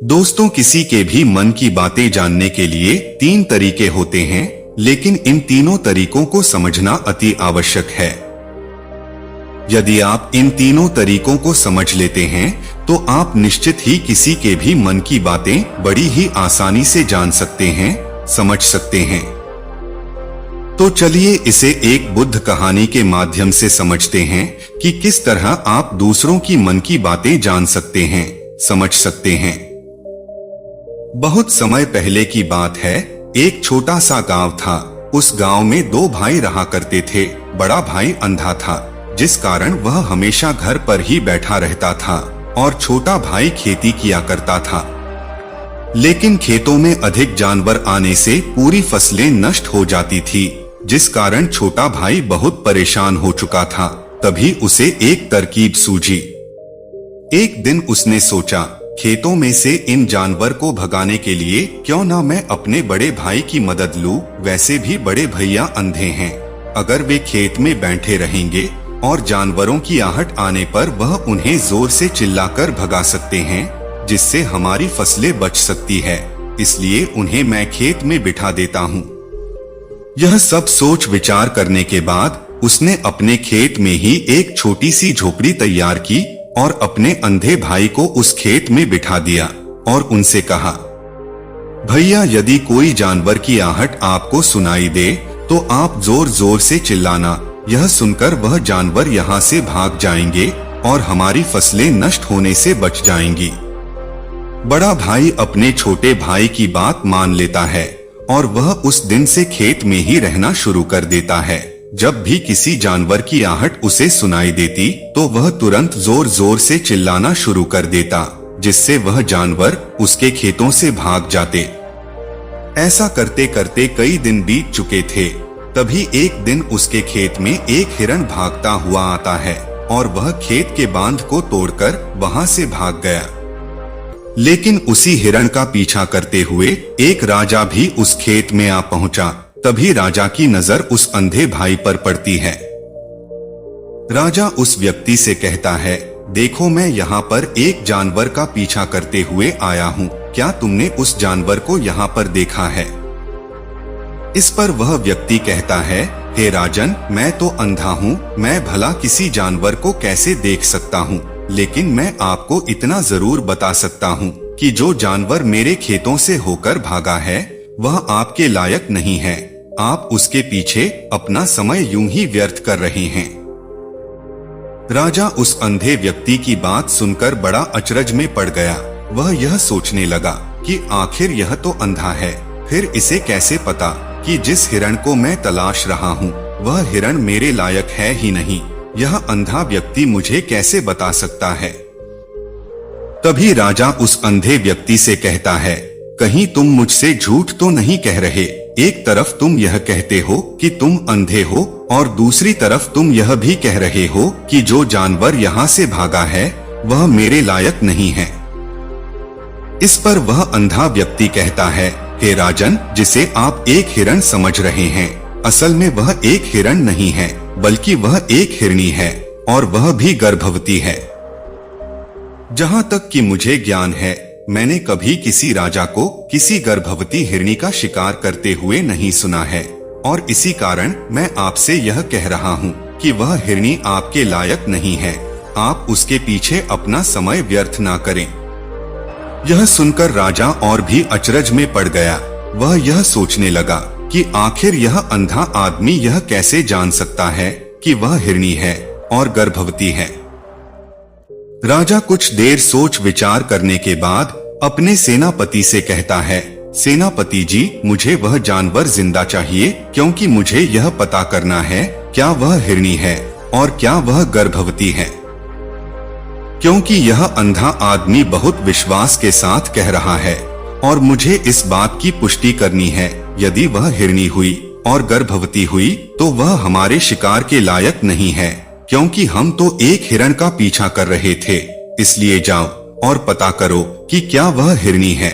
दोस्तों, किसी के भी मन की बातें जानने के लिए 3 तरीके होते हैं, लेकिन इन तीनों तरीकों को समझना अति आवश्यक है। यदि आप इन तीनों तरीकों को समझ लेते हैं तो आप निश्चित ही किसी के भी मन की बातें बड़ी ही आसानी से जान सकते हैं, समझ सकते हैं। तो चलिए इसे एक बुद्ध कहानी के माध्यम से समझते हैं कि किस तरह आप दूसरों की मन की बातें जान सकते हैं, समझ सकते हैं। बहुत समय पहले की बात है। एक छोटा सा गांव था। उस गांव में 2 भाई रहा करते थे। बड़ा भाई अंधा था, जिस कारण वह हमेशा घर पर ही बैठा रहता था और छोटा भाई खेती किया करता था। लेकिन खेतों में अधिक जानवर आने से पूरी फसलें नष्ट हो जाती थी, जिस कारण छोटा भाई बहुत परेशान हो चुका था। तभी उसे एक तरकीब सूझी। एक दिन उसने सोचा, खेतों में से इन जानवर को भगाने के लिए क्यों ना मैं अपने बड़े भाई की मदद लूं। वैसे भी बड़े भैया अंधे हैं। अगर वे खेत में बैठे रहेंगे और जानवरों की आहट आने पर वह उन्हें जोर से चिल्लाकर भगा सकते हैं, जिससे हमारी फसलें बच सकती है। इसलिए उन्हें मैं खेत में बिठा देता हूँ। यह सब सोच विचार करने के बाद उसने अपने खेत में ही एक छोटी सी झोपड़ी तैयार की और अपने अंधे भाई को उस खेत में बिठा दिया और उनसे कहा, भैया, यदि कोई जानवर की आहट आपको सुनाई दे तो आप जोर जोर से चिल्लाना। यह सुनकर वह जानवर यहाँ से भाग जाएंगे और हमारी फसलें नष्ट होने से बच जाएंगी। बड़ा भाई अपने छोटे भाई की बात मान लेता है और वह उस दिन से खेत में ही रहना शुरू कर देता है। जब भी किसी जानवर की आहट उसे सुनाई देती तो वह तुरंत जोर जोर से चिल्लाना शुरू कर देता, जिससे वह जानवर उसके खेतों से भाग जाते। ऐसा करते करते कई दिन बीत चुके थे। तभी एक दिन उसके खेत में एक हिरण भागता हुआ आता है और वह खेत के बांध को तोड़कर वहां से भाग गया। लेकिन उसी हिरण का पीछा करते हुए एक राजा भी उस खेत में आ पहुंचा। तभी राजा की नजर उस अंधे भाई पर पड़ती है। राजा उस व्यक्ति से कहता है, देखो, मैं यहाँ पर एक जानवर का पीछा करते हुए आया हूँ। क्या तुमने उस जानवर को यहाँ पर देखा है? इस पर वह व्यक्ति कहता है, हे राजन, मैं तो अंधा हूँ। मैं भला किसी जानवर को कैसे देख सकता हूँ? लेकिन मैं आपको इतना जरूर बता सकता हूँ कि जो जानवर मेरे खेतों से होकर भागा है वह आपके लायक नहीं है। आप उसके पीछे अपना समय यूं ही व्यर्थ कर रहे हैं। राजा उस अंधे व्यक्ति की बात सुनकर बड़ा अचरज में पड़ गया। वह यह सोचने लगा कि आखिर यह तो अंधा है, फिर इसे कैसे पता कि जिस हिरण को मैं तलाश रहा हूँ वह हिरण मेरे लायक है ही नहीं। यह अंधा व्यक्ति मुझे कैसे बता सकता है? तभी राजा उस अंधे व्यक्ति से कहता है, कहीं तुम मुझसे झूठ तो नहीं कह रहे? एक तरफ तुम यह कहते हो कि तुम अंधे हो और दूसरी तरफ तुम यह भी कह रहे हो कि जो जानवर यहाँ से भागा है वह मेरे लायक नहीं है। इस पर वह अंधा व्यक्ति कहता है, हे राजन, जिसे आप एक हिरण समझ रहे हैं, असल में वह एक हिरण नहीं है, बल्कि वह एक हिरनी है और वह भी गर्भवती है। जहाँ तक कि मुझे ज्ञान है, मैंने कभी किसी राजा को किसी गर्भवती हिरनी का शिकार करते हुए नहीं सुना है और इसी कारण मैं आपसे यह कह रहा हूँ कि वह हिरनी आपके लायक नहीं है। आप उसके पीछे अपना समय व्यर्थ ना करें। यह सुनकर राजा और भी अचरज में पड़ गया। वह यह सोचने लगा कि आखिर यह अंधा आदमी यह कैसे जान सकता है कि वह हिरनी है और गर्भवती है। राजा कुछ देर सोच विचार करने के बाद अपने सेनापति से कहता है, सेनापति जी, मुझे वह जानवर जिंदा चाहिए, क्योंकि मुझे यह पता करना है क्या वह हिरनी है और क्या वह गर्भवती है। क्योंकि यह अंधा आदमी बहुत विश्वास के साथ कह रहा है और मुझे इस बात की पुष्टि करनी है। यदि वह हिरनी हुई और गर्भवती हुई तो वह हमारे शिकार के लायक नहीं है, क्योंकि हम तो एक हिरण का पीछा कर रहे थे। इसलिए जाओ और पता करो कि क्या वह हिरनी है।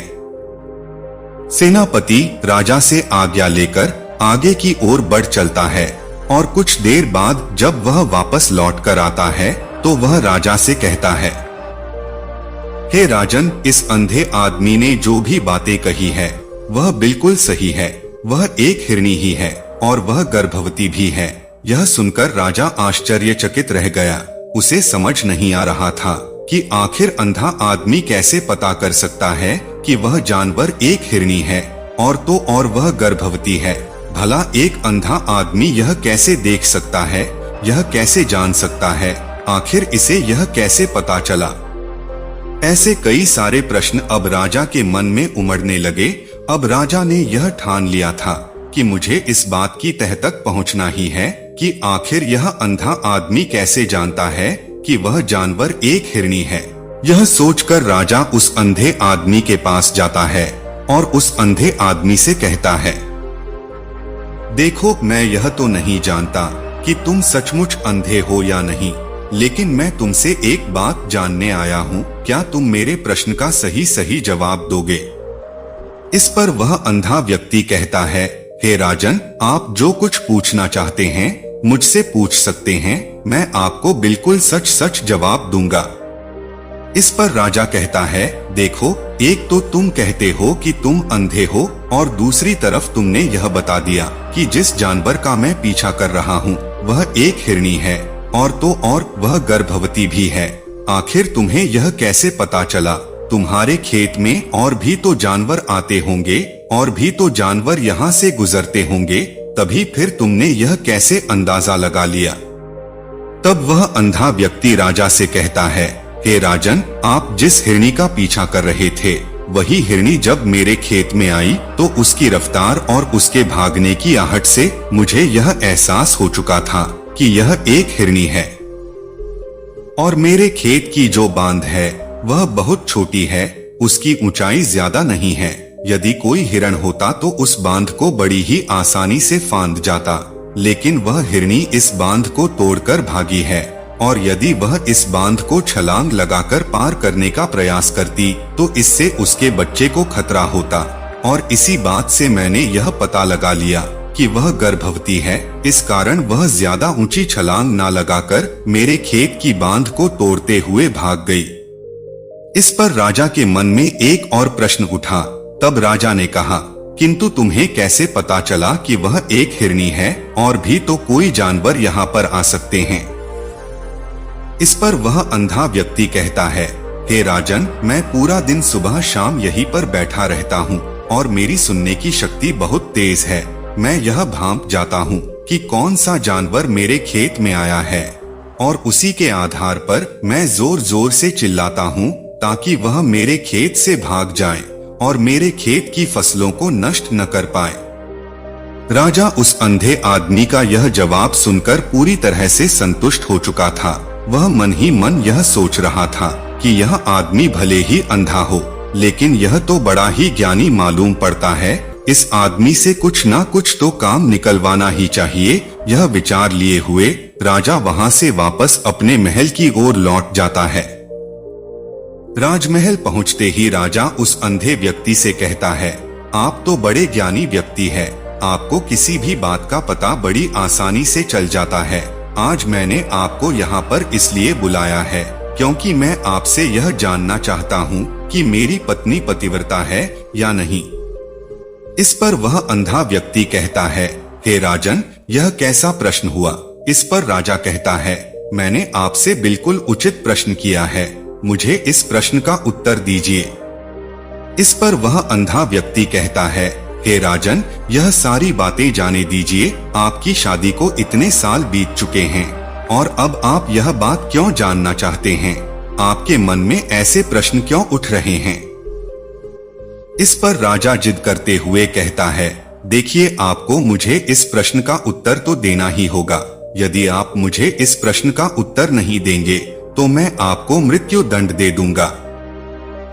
सेनापति राजा से आज्ञा लेकर आगे की ओर बढ़ चलता है और कुछ देर बाद जब वह वापस लौट कर आता है तो वह राजा से कहता है, हे राजन, इस अंधे आदमी ने जो भी बातें कही है वह बिल्कुल सही है। वह एक हिरणी ही है और वह गर्भवती भी है। यह सुनकर राजा आश्चर्यचकित रह गया। उसे समझ नहीं आ रहा था कि आखिर अंधा आदमी कैसे पता कर सकता है कि वह जानवर एक हिरणी है और तो और वह गर्भवती है। भला एक अंधा आदमी यह कैसे देख सकता है, यह कैसे जान सकता है, आखिर इसे यह कैसे पता चला? ऐसे कई सारे प्रश्न अब राजा के मन में उमड़ने लगे। अब राजा ने यह ठान लिया था कि मुझे इस बात की तह तक पहुंचना ही है कि आखिर यह अंधा आदमी कैसे जानता है कि वह जानवर एक हिरणी है। यह सोचकर राजा उस अंधे आदमी के पास जाता है और उस अंधे आदमी से कहता है, देखो, मैं यह तो नहीं जानता कि तुम सचमुच अंधे हो या नहीं, लेकिन मैं तुमसे एक बात जानने आया हूँ। क्या तुम मेरे प्रश्न का सही सही जवाब दोगे? इस पर वह अंधा व्यक्ति कहता है, हे राजन, आप जो कुछ पूछना चाहते हैं मुझसे पूछ सकते हैं। मैं आपको बिल्कुल सच सच जवाब दूंगा। इस पर राजा कहता है, देखो, एक तो तुम कहते हो कि तुम अंधे हो और दूसरी तरफ तुमने यह बता दिया कि जिस जानवर का मैं पीछा कर रहा हूँ वह एक हिरणी है और तो और वह गर्भवती भी है। आखिर तुम्हें यह कैसे पता चला? तुम्हारे खेत में और भी तो जानवर आते होंगे और भी तो जानवर यहाँ से गुजरते होंगे, तभी फिर तुमने यह कैसे अंदाजा लगा लिया? तब वह अंधा व्यक्ति राजा से कहता है, हे राजन, आप जिस हिरणी का पीछा कर रहे थे वही हिरणी जब मेरे खेत में आई तो उसकी रफ्तार और उसके भागने की आहट से मुझे यह एहसास हो चुका था कि यह एक हिरणी है। और मेरे खेत की जो बांध है वह बहुत छोटी है, उसकी ऊंचाई ज्यादा नहीं है। यदि कोई हिरण होता तो उस बांध को बड़ी ही आसानी से फांद जाता, लेकिन वह हिरणी इस बांध को तोड़कर भागी है और यदि वह इस बांध को छलांग लगाकर पार करने का प्रयास करती तो इससे उसके बच्चे को खतरा होता। और इसी बात से मैंने यह पता लगा लिया कि वह गर्भवती है। इस कारण वह ज्यादा ऊंची छलांग ना लगाकर मेरे खेत की बांध को तोड़ते हुए भाग गई। इस पर राजा के मन में एक और प्रश्न उठा। तब राजा ने कहा, किंतु तुम्हें कैसे पता चला कि वह एक हिरणी है और भी तो कोई जानवर यहाँ पर आ सकते हैं? इस पर वह अंधा व्यक्ति कहता है, हे राजन, मैं पूरा दिन सुबह शाम यहीं पर बैठा रहता हूँ और मेरी सुनने की शक्ति बहुत तेज है। मैं यह भांप जाता हूँ कि कौन सा जानवर मेरे खेत में आया है और उसी के आधार पर मैं जोर जोर से चिल्लाता हूँ ताकि वह मेरे खेत से भाग जाए और मेरे खेत की फसलों को नष्ट न कर पाए। राजा उस अंधे आदमी का यह जवाब सुनकर पूरी तरह से संतुष्ट हो चुका था। वह मन ही मन यह सोच रहा था कि यह आदमी भले ही अंधा हो, लेकिन यह तो बड़ा ही ज्ञानी मालूम पड़ता है। इस आदमी से कुछ ना कुछ तो काम निकलवाना ही चाहिए। यह विचार लिए हुए राजा वहां से वापस अपने महल की ओर लौट जाता है। राजमहल पहुंचते ही राजा उस अंधे व्यक्ति से कहता है, आप तो बड़े ज्ञानी व्यक्ति हैं, आपको किसी भी बात का पता बड़ी आसानी से चल जाता है। आज मैंने आपको यहाँ पर इसलिए बुलाया है क्योंकि मैं आपसे यह जानना चाहता हूँ कि मेरी पत्नी पतिव्रता है या नहीं। इस पर वह अंधा व्यक्ति कहता है, हे राजन, यह कैसा प्रश्न हुआ? इस पर राजा कहता है, मैंने आपसे बिल्कुल उचित प्रश्न किया है, मुझे इस प्रश्न का उत्तर दीजिए। इस पर वह अंधा व्यक्ति कहता है, हे राजन, यह सारी बातें जाने दीजिए। आपकी शादी को इतने साल बीत चुके हैं और अब आप यह बात क्यों जानना चाहते हैं? आपके मन में ऐसे प्रश्न क्यों उठ रहे हैं? इस पर राजा जिद करते हुए कहता है, देखिए, आपको मुझे इस प्रश्न का उत्तर तो देना ही होगा। यदि आप मुझे इस प्रश्न का उत्तर नहीं देंगे तो मैं आपको मृत्यु दंड दे दूंगा।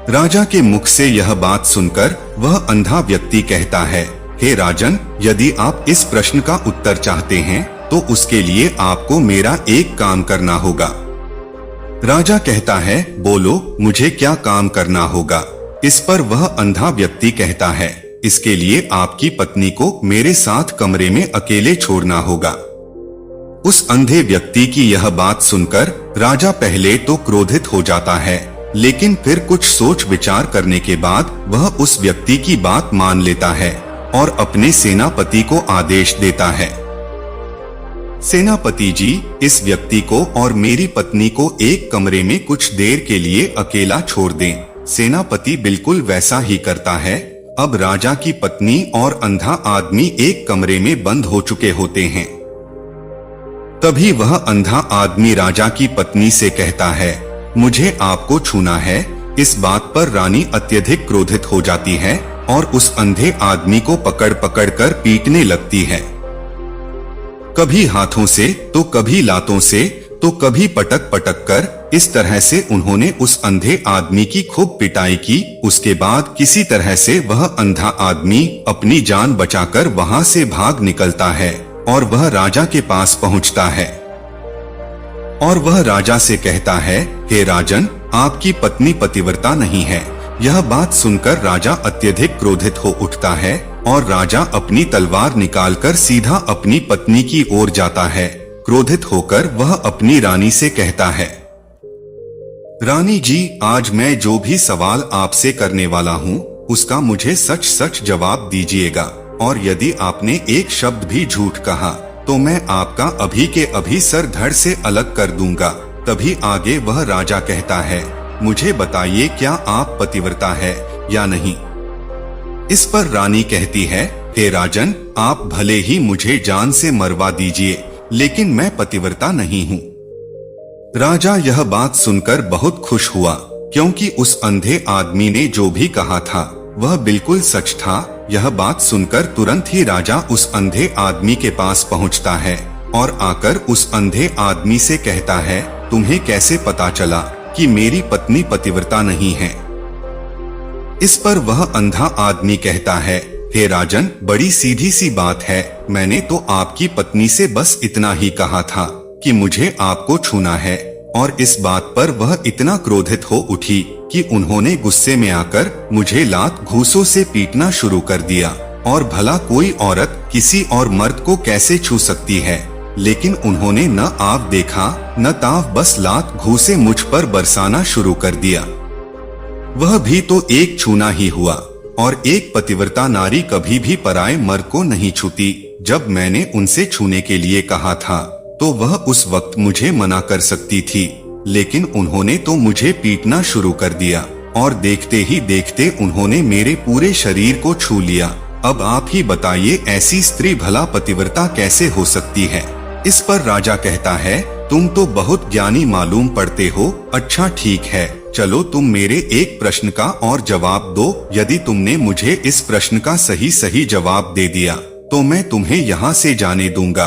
राजा के मुख से यह बात सुनकर वह अंधा व्यक्ति कहता है, हे राजन, यदि आप इस प्रश्न का उत्तर चाहते हैं तो उसके लिए आपको मेरा एक काम करना होगा। राजा कहता है, बोलो, मुझे क्या काम करना होगा? इस पर वह अंधा व्यक्ति कहता है, इसके लिए आपकी पत्नी को मेरे साथ कमरे में अकेले छोड़ना होगा। उस अंधे व्यक्ति की यह बात सुनकर राजा पहले तो क्रोधित हो जाता है, लेकिन फिर कुछ सोच विचार करने के बाद वह उस व्यक्ति की बात मान लेता है और अपने सेनापति को आदेश देता है, सेनापति जी, इस व्यक्ति को और मेरी पत्नी को एक कमरे में कुछ देर के लिए अकेला छोड़ दें। सेनापति बिल्कुल वैसा ही करता है। अब राजा की पत्नी और अंधा आदमी एक कमरे में बंद हो चुके होते हैं। तभी वह अंधा आदमी राजा की पत्नी से कहता है, मुझे आपको छूना है। इस बात पर रानी अत्यधिक क्रोधित हो जाती है और उस अंधे आदमी को पकड़ पकड़ कर पीटने लगती है, कभी हाथों से तो कभी लातों से तो कभी पटक पटक कर। इस तरह से उन्होंने उस अंधे आदमी की खूब पिटाई की। उसके बाद किसी तरह से वह अंधा आदमी अपनी जान बचाकर वहां से भाग निकलता है और वह राजा के पास पहुंचता है और वह राजा से कहता है, हे राजन, आपकी पत्नी पतिव्रता नहीं है। यह बात सुनकर राजा अत्यधिक क्रोधित हो उठता है और राजा अपनी तलवार निकालकर सीधा अपनी पत्नी की ओर जाता है। क्रोधित होकर वह अपनी रानी से कहता है, रानी जी, आज मैं जो भी सवाल आपसे करने वाला हूँ उसका मुझे सच सच जवाब दीजिएगा, और यदि आपने एक शब्द भी झूठ कहा तो मैं आपका अभी के अभी सर धड़ से अलग कर दूंगा। तभी आगे वह राजा कहता है, मुझे बताइए, क्या आप पतिव्रता है या नहीं। इस पर रानी कहती है, हे राजन, आप भले ही मुझे जान से मरवा दीजिए, लेकिन मैं पतिव्रता नहीं हूँ। राजा यह बात सुनकर बहुत खुश हुआ, क्योंकि उस अंधे आदमी ने जो भी कहा था वह बिल्कुल सच था। यह बात सुनकर तुरंत ही राजा उस अंधे आदमी के पास पहुंचता है और आकर उस अंधे आदमी से कहता है, तुम्हें कैसे पता चला कि मेरी पत्नी पतिव्रता नहीं है। इस पर वह अंधा आदमी कहता है, हे राजन, बड़ी सीधी सी बात है। मैंने तो आपकी पत्नी से बस इतना ही कहा था कि मुझे आपको छूना है, और इस बात पर वह इतना क्रोधित हो उठी कि उन्होंने गुस्से में आकर मुझे लात घूंसों से पीटना शुरू कर दिया। और भला कोई औरत किसी और मर्द को कैसे छू सकती है, लेकिन उन्होंने न आव देखा न ताव, बस लात घूंसे मुझ पर बरसाना शुरू कर दिया। वह भी तो एक छूना ही हुआ, और एक पतिव्रता नारी कभी भी पराये मर्द को नहीं छूती। जब मैंने उनसे छूने के लिए कहा था तो वह उस वक्त मुझे मना कर सकती थी, लेकिन उन्होंने तो मुझे पीटना शुरू कर दिया और देखते ही देखते उन्होंने मेरे पूरे शरीर को छू लिया। अब आप ही बताइए, ऐसी स्त्री भला पतिव्रता कैसे हो सकती है। इस पर राजा कहता है, तुम तो बहुत ज्ञानी मालूम पड़ते हो। अच्छा ठीक है, चलो तुम मेरे एक प्रश्न का और जवाब दो। यदि तुमने मुझे इस प्रश्न का सही सही जवाब दे दिया तो मैं तुम्हें यहाँ से जाने दूंगा।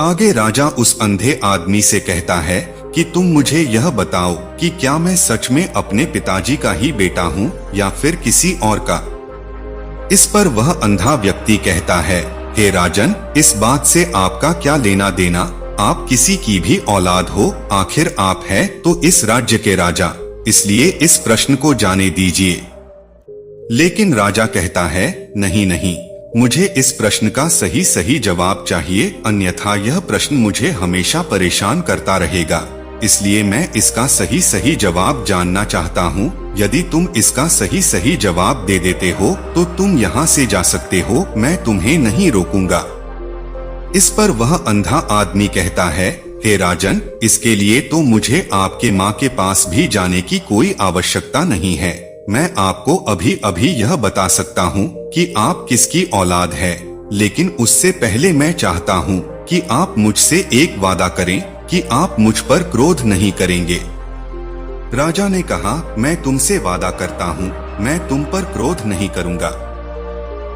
आगे राजा उस अंधे आदमी से कहता है कि तुम मुझे यह बताओ कि क्या मैं सच में अपने पिताजी का ही बेटा हूँ या फिर किसी और का। इस पर वह अंधा व्यक्ति कहता है, हे राजन, इस बात से आपका क्या लेना देना। आप किसी की भी औलाद हो, आखिर आप है तो इस राज्य के राजा, इसलिए इस प्रश्न को जाने दीजिए। लेकिन राजा कहता है, नहीं नहीं, मुझे इस प्रश्न का सही सही जवाब चाहिए, अन्यथा यह प्रश्न मुझे हमेशा परेशान करता रहेगा। इसलिए मैं इसका सही सही जवाब जानना चाहता हूँ। यदि तुम इसका सही सही जवाब दे देते हो तो तुम यहाँ से जा सकते हो, मैं तुम्हें नहीं रोकूंगा। इस पर वह अंधा आदमी कहता है, हे राजन, इसके लिए तो मुझे आपके माँ के पास भी जाने की कोई आवश्यकता नहीं है। मैं आपको अभी अभी यह बता सकता हूँ कि आप किसकी औलाद है, लेकिन उससे पहले मैं चाहता हूँ कि आप मुझसे एक वादा करें कि आप मुझ पर क्रोध नहीं करेंगे। राजा ने कहा, मैं तुमसे वादा करता हूँ, मैं तुम पर क्रोध नहीं करूँगा।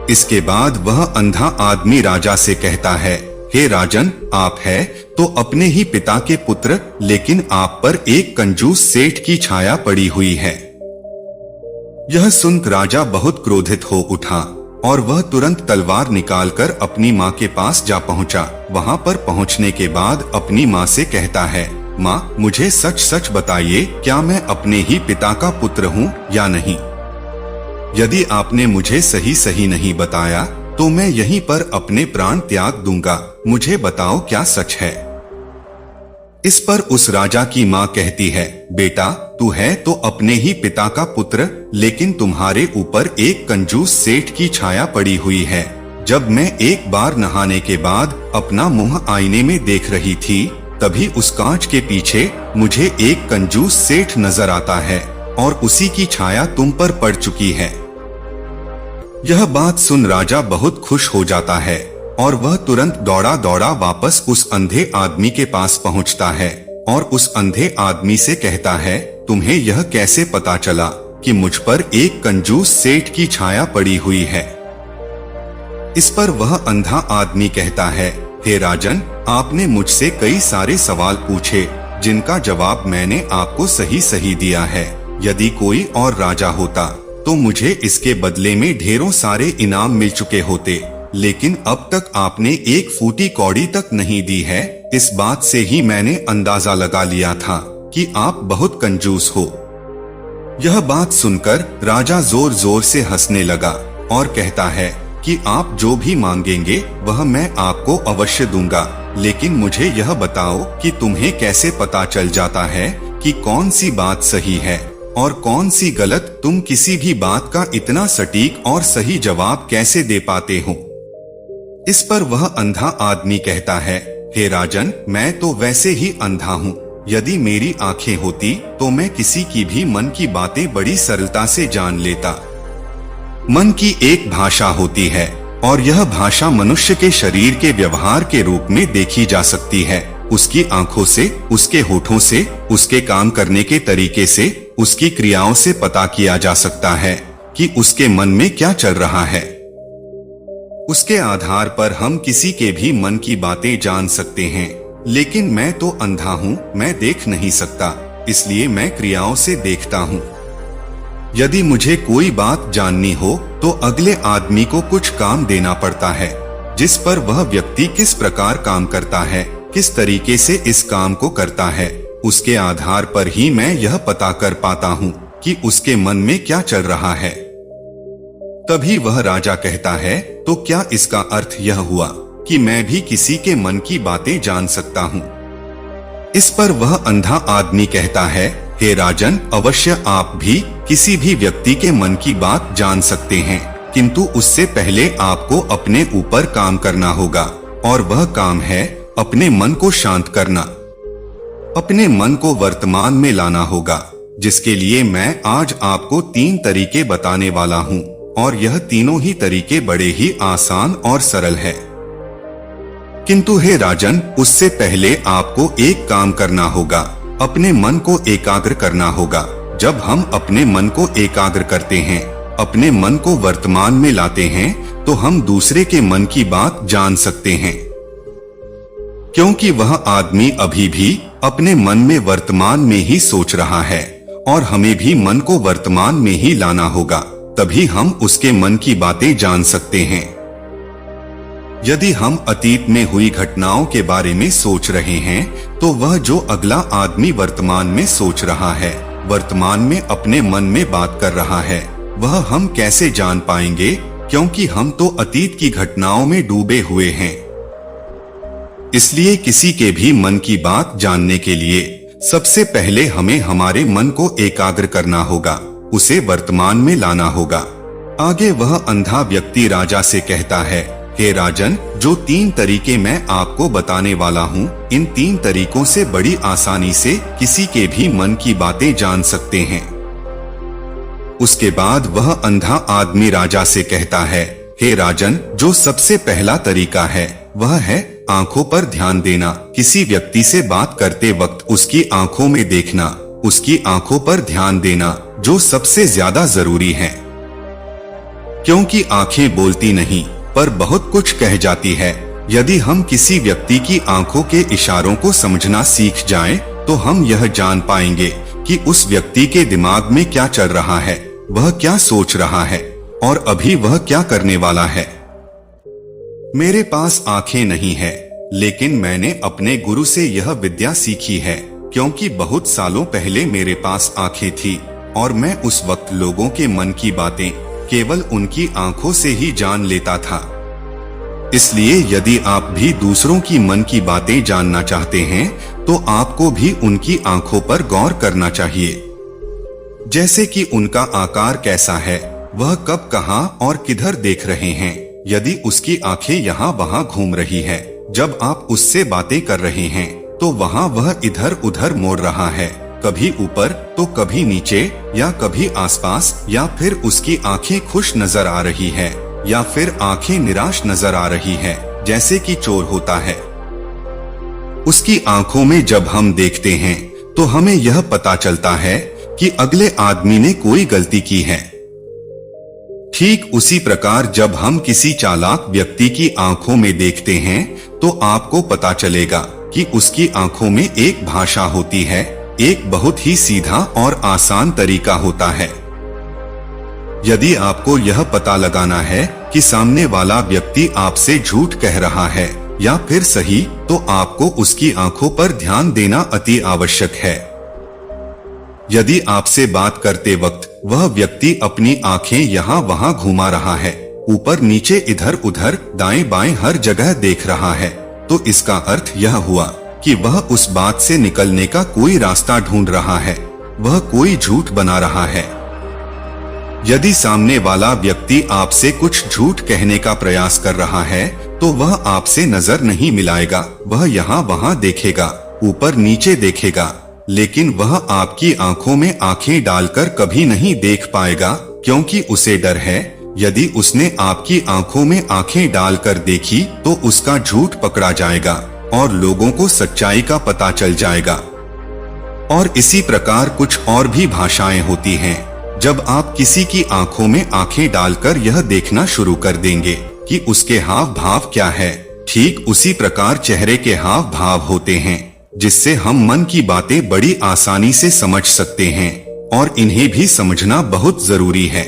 इसके बाद वह अंधा आदमी राजा से कहता है, हे राजन, आप है तो अपने ही पिता के पुत्र, लेकिन आप पर एक कंजूस सेठ की छाया पड़ी हुई है। यह सुनकर राजा बहुत क्रोधित हो उठा और वह तुरंत तलवार निकालकर अपनी माँ के पास जा पहुँचा। वहाँ पर पहुँचने के बाद अपनी माँ से कहता है, माँ, मुझे सच सच बताइए, क्या मैं अपने ही पिता का पुत्र हूँ या नहीं। यदि आपने मुझे सही सही नहीं बताया तो मैं यहीं पर अपने प्राण त्याग दूंगा। मुझे बताओ क्या सच है। इस पर उस राजा की माँ कहती है, बेटा तू है तो अपने ही पिता का पुत्र, लेकिन तुम्हारे ऊपर एक कंजूस सेठ की छाया पड़ी हुई है। जब मैं एक बार नहाने के बाद अपना मुंह आईने में देख रही थी, तभी उस कांच के पीछे मुझे एक कंजूस सेठ नजर आता है और उसी की छाया तुम पर पड़ चुकी है। यह बात सुन राजा बहुत खुश हो जाता है और वह तुरंत दौड़ा दौड़ा वापस उस अंधे आदमी के पास पहुंचता है और उस अंधे आदमी से कहता है, तुम्हें यह कैसे पता चला कि मुझ पर एक कंजूस सेठ की छाया पड़ी हुई है? इस पर वह अंधा आदमी कहता है, हे राजन, आपने मुझसे कई सारे सवाल पूछे जिनका जवाब मैंने आपको सही सही दिया है। यदि कोई और राजा होता तो मुझे इसके बदले में ढेरों सारे इनाम मिल चुके होते, लेकिन अब तक आपने एक फूटी कौड़ी तक नहीं दी है। इस बात से ही मैंने अंदाजा लगा लिया था कि आप बहुत कंजूस हो। यह बात सुनकर राजा जोर जोर से हंसने लगा और कहता है कि आप जो भी मांगेंगे वह मैं आपको अवश्य दूंगा, लेकिन मुझे यह बताओ कि तुम्हें कैसे पता चल जाता है कि कौन सी बात सही है और कौन सी गलत? तुम किसी भी बात का इतना सटीक और सही जवाब कैसे दे पाते हो? इस पर वह अंधा आदमी कहता है, हे राजन, मैं तो वैसे ही अंधा हूँ। यदि मेरी आंखें होती तो मैं किसी की भी मन की बातें बड़ी सरलता से जान लेता। मन की एक भाषा होती है और यह भाषा मनुष्य के शरीर के व्यवहार के रूप में देखी जा सकती है। उसकी आंखों से, उसके होठों से, उसके काम करने के तरीके से, उसकी क्रियाओं से पता किया जा सकता है कि उसके मन में क्या चल रहा है। उसके आधार पर हम किसी के भी मन की बातें जान सकते हैं, लेकिन मैं तो अंधा हूँ, मैं देख नहीं सकता, इसलिए मैं क्रियाओं से देखता हूँ। यदि मुझे कोई बात जाननी हो तो अगले आदमी को कुछ काम देना पड़ता है, जिस पर वह व्यक्ति किस प्रकार काम करता है, किस तरीके से इस काम को करता है, उसके आधार पर ही मैं यह पता कर पाता हूँ कि उसके मन में क्या चल रहा है। तभी वह राजा कहता है, तो क्या इसका अर्थ यह हुआ कि मैं भी किसी के मन की बातें जान सकता हूँ? इस पर वह अंधा आदमी कहता है, हे राजन, अवश्य आप भी किसी भी व्यक्ति के मन की बात जान सकते हैं, किंतु उससे पहले आपको अपने ऊपर काम करना होगा और वह काम है अपने मन को शांत करना, अपने मन को वर्तमान में लाना होगा, जिसके लिए मैं आज आपको 3 तरीके बताने वाला हूँ और यह तीनों ही तरीके बड़े ही आसान और सरल है। किंतु हे राजन, उससे पहले आपको एक काम करना होगा, अपने मन को एकाग्र करना होगा। जब हम अपने मन को एकाग्र करते हैं, अपने मन को वर्तमान में लाते हैं, तो हम दूसरे के मन की बात जान सकते हैं, क्योंकि वह आदमी अभी भी अपने मन में वर्तमान में ही सोच रहा है और हमें भी मन को वर्तमान में ही लाना होगा, तभी हम उसके मन की बातें जान सकते हैं। यदि हम अतीत में हुई घटनाओं के बारे में सोच रहे हैं, तो वह जो अगला आदमी वर्तमान में सोच रहा है, वर्तमान में अपने मन में बात कर रहा है, वह हम कैसे जान पाएंगे, क्योंकि हम तो अतीत की घटनाओं में डूबे हुए हैं। इसलिए किसी के भी मन की बात जानने के लिए सबसे पहले हमें हमारे मन को एकाग्र करना होगा, उसे वर्तमान में लाना होगा। आगे वह अंधा व्यक्ति राजा से कहता है, हे राजन, जो 3 तरीके मैं आपको बताने वाला हूँ, इन 3 तरीकों से बड़ी आसानी से किसी के भी मन की बातें जान सकते हैं। उसके बाद वह अंधा आदमी राजा से कहता है, हे राजन, जो सबसे पहला तरीका है वह है आंखों पर ध्यान देना। किसी व्यक्ति से बात करते वक्त उसकी आंखों में देखना, उसकी आंखों पर ध्यान देना, जो सबसे ज्यादा जरूरी है, क्योंकि आंखें बोलती नहीं पर बहुत कुछ कह जाती है। यदि हम किसी व्यक्ति की आंखों के इशारों को समझना सीख जाएं, तो हम यह जान पाएंगे कि उस व्यक्ति के दिमाग में क्या चल रहा है, वह क्या सोच रहा है और अभी वह क्या करने वाला है। मेरे पास आंखें नहीं है, लेकिन मैंने अपने गुरु से यह विद्या सीखी है, क्योंकि बहुत सालों पहले मेरे पास आंखें थी और मैं उस वक्त लोगों के मन की बातें केवल उनकी आंखों से ही जान लेता था। इसलिए यदि आप भी दूसरों की मन की बातें जानना चाहते हैं तो आपको भी उनकी आंखों पर गौर करना चाहिए। जैसे कि उनका आकार कैसा है, वह कब कहां और किधर देख रहे हैं। यदि उसकी आंखें यहाँ वहाँ घूम रही है, जब आप उससे बातें कर रहे हैं तो वहाँ वह इधर उधर मोड़ रहा है, कभी ऊपर तो कभी नीचे या कभी आसपास, या फिर उसकी आंखें खुश नजर आ रही है या फिर आंखें निराश नजर आ रही है, जैसे कि चोर होता है। उसकी आंखों में जब हम देखते हैं तो हमें यह पता चलता है कि अगले आदमी ने कोई गलती की है। ठीक उसी प्रकार जब हम किसी चालाक व्यक्ति की आंखों में देखते हैं तो आपको पता चलेगा कि उसकी आंखों में एक भाषा होती है, एक बहुत ही सीधा और आसान तरीका होता है। यदि आपको यह पता लगाना है कि सामने वाला व्यक्ति आपसे झूठ कह रहा है या फिर सही, तो आपको उसकी आंखों पर ध्यान देना अति आवश्यक है। यदि आपसे बात करते वक्त वह व्यक्ति अपनी आंखें यहाँ वहाँ घुमा रहा है, ऊपर नीचे इधर उधर दाएं बाएं हर जगह देख रहा है, तो इसका अर्थ यह हुआ कि वह उस बात से निकलने का कोई रास्ता ढूंढ रहा है, वह कोई झूठ बना रहा है। यदि सामने वाला व्यक्ति आपसे कुछ झूठ कहने का प्रयास कर रहा है तो वह आपसे नजर नहीं मिलाएगा, वह यहाँ वहाँ देखेगा, ऊपर नीचे देखेगा, लेकिन वह आपकी आंखों में आंखें डालकर कभी नहीं देख पाएगा, क्योंकि उसे डर है यदि उसने आपकी आंखों में आंखें डालकर देखी तो उसका झूठ पकड़ा जाएगा और लोगों को सच्चाई का पता चल जाएगा। और इसी प्रकार कुछ और भी भाषाएं होती हैं। जब आप किसी की आंखों में आंखें डालकर यह देखना शुरू कर देंगे कि उसके हाव भाव क्या है, ठीक उसी प्रकार चेहरे के हाव भाव होते हैं, जिससे हम मन की बातें बड़ी आसानी से समझ सकते हैं और इन्हें भी समझना बहुत जरूरी है।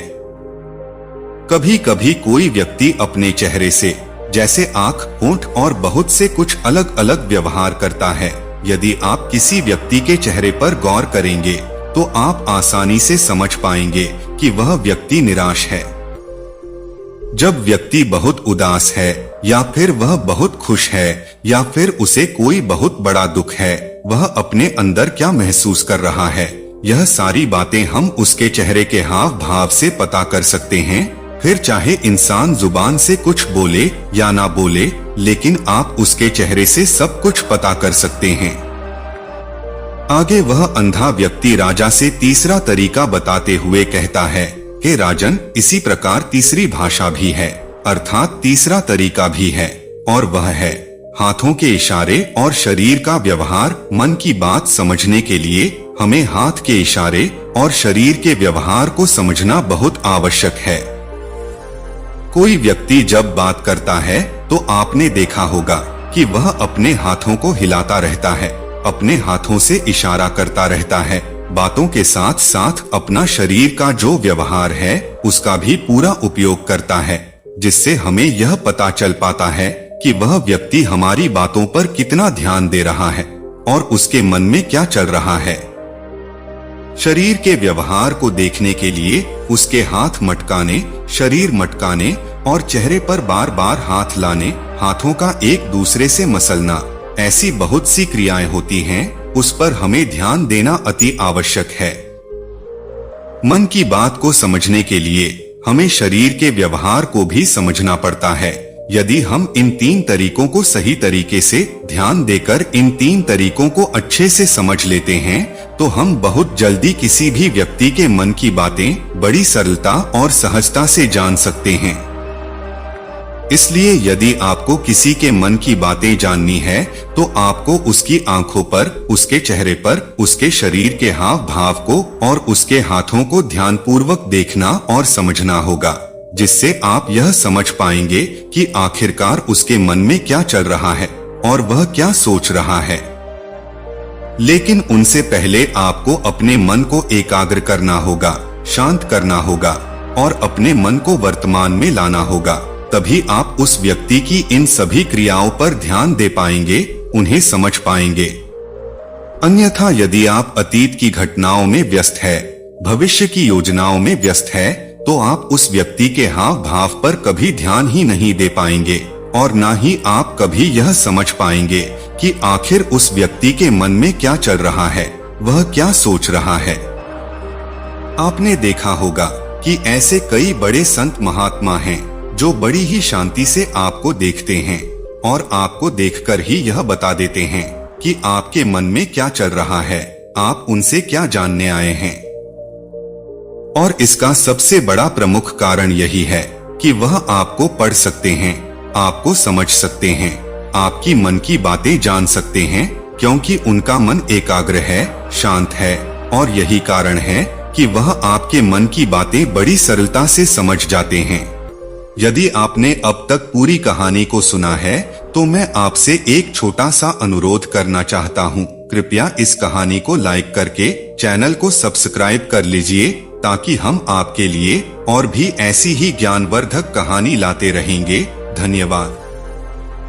कभी कभी कोई व्यक्ति अपने चेहरे से, जैसे आंख, होंठ और बहुत से कुछ अलग अलग व्यवहार करता है। यदि आप किसी व्यक्ति के चेहरे पर गौर करेंगे तो आप आसानी से समझ पाएंगे कि वह व्यक्ति निराश है। जब व्यक्ति बहुत उदास है या फिर वह बहुत खुश है या फिर उसे कोई बहुत बड़ा दुख है, वह अपने अंदर क्या महसूस कर रहा है, यह सारी बातें हम उसके चेहरे के हाव भाव से पता कर सकते हैं। फिर चाहे इंसान जुबान से कुछ बोले या ना बोले, लेकिन आप उसके चेहरे से सब कुछ पता कर सकते हैं। आगे वह अंधा व्यक्ति राजा से तीसरा तरीका बताते हुए कहता है कि राजन, इसी प्रकार तीसरी भाषा भी है, अर्थात तीसरा तरीका भी है, और वह है हाथों के इशारे और शरीर का व्यवहार। मन की बात समझने के लिए हमें हाथ के इशारे और शरीर के व्यवहार को समझना बहुत आवश्यक है। कोई व्यक्ति जब बात करता है तो आपने देखा होगा कि वह अपने हाथों को हिलाता रहता है, अपने हाथों से इशारा करता रहता है, बातों के साथ साथ अपना शरीर का जो व्यवहार है उसका भी पूरा उपयोग करता है, जिससे हमें यह पता चल पाता है कि वह व्यक्ति हमारी बातों पर कितना ध्यान दे रहा है और उसके मन में क्या चल रहा है। शरीर के व्यवहार को देखने के लिए उसके हाथ मटकाने, शरीर मटकाने और चेहरे पर बार बार हाथ लाने, हाथों का एक दूसरे से मसलना, ऐसी बहुत सी क्रियाएं होती हैं, उस पर हमें ध्यान देना अति आवश्यक है। मन की बात को समझने के लिए हमें शरीर के व्यवहार को भी समझना पड़ता है। यदि हम इन तीन तरीकों को सही तरीके से ध्यान देकर इन तीन तरीकों को अच्छे से समझ लेते हैं तो हम बहुत जल्दी किसी भी व्यक्ति के मन की बातें बड़ी सरलता और सहजता से जान सकते हैं। इसलिए यदि आपको किसी के मन की बातें जाननी है तो आपको उसकी आंखों पर, उसके चेहरे पर, उसके शरीर के हाव भाव को और उसके हाथों को ध्यानपूर्वक देखना और समझना होगा, जिससे आप यह समझ पाएंगे कि आखिरकार उसके मन में क्या चल रहा है और वह क्या सोच रहा है। लेकिन उनसे पहले आपको अपने मन को एकाग्र करना होगा, शांत करना होगा और अपने मन को वर्तमान में लाना होगा। तभी आप उस व्यक्ति की इन सभी क्रियाओं पर ध्यान दे पाएंगे, उन्हें समझ पाएंगे। अन्यथा यदि आप अतीत की घटनाओं में व्यस्त है, भविष्य की योजनाओं में व्यस्त है, तो आप उस व्यक्ति के हाव भाव पर कभी ध्यान ही नहीं दे पाएंगे और ना ही आप कभी यह समझ पाएंगे कि आखिर उस व्यक्ति के मन में क्या चल रहा है, वह क्या सोच रहा है। आपने देखा होगा कि ऐसे कई बड़े संत महात्मा हैं जो बड़ी ही शांति से आपको देखते हैं और आपको देखकर ही यह बता देते हैं कि आपके मन में क्या चल रहा है, आप उनसे क्या जानने आए हैं। और इसका सबसे बड़ा प्रमुख कारण यही है कि वह आपको पढ़ सकते हैं, आपको समझ सकते हैं, आपकी मन की बातें जान सकते हैं, क्योंकि उनका मन एकाग्र है, शांत है, और यही कारण है कि वह आपके मन की बातें बड़ी सरलता से समझ जाते हैं। यदि आपने अब तक पूरी कहानी को सुना है तो मैं आपसे एक छोटा सा अनुरोध करना चाहता हूँ। कृपया इस कहानी को लाइक करके चैनल को सब्सक्राइब कर लीजिए, ताकि हम आपके लिए और भी ऐसी ही ज्ञानवर्धक कहानी लाते रहेंगे। धन्यवाद।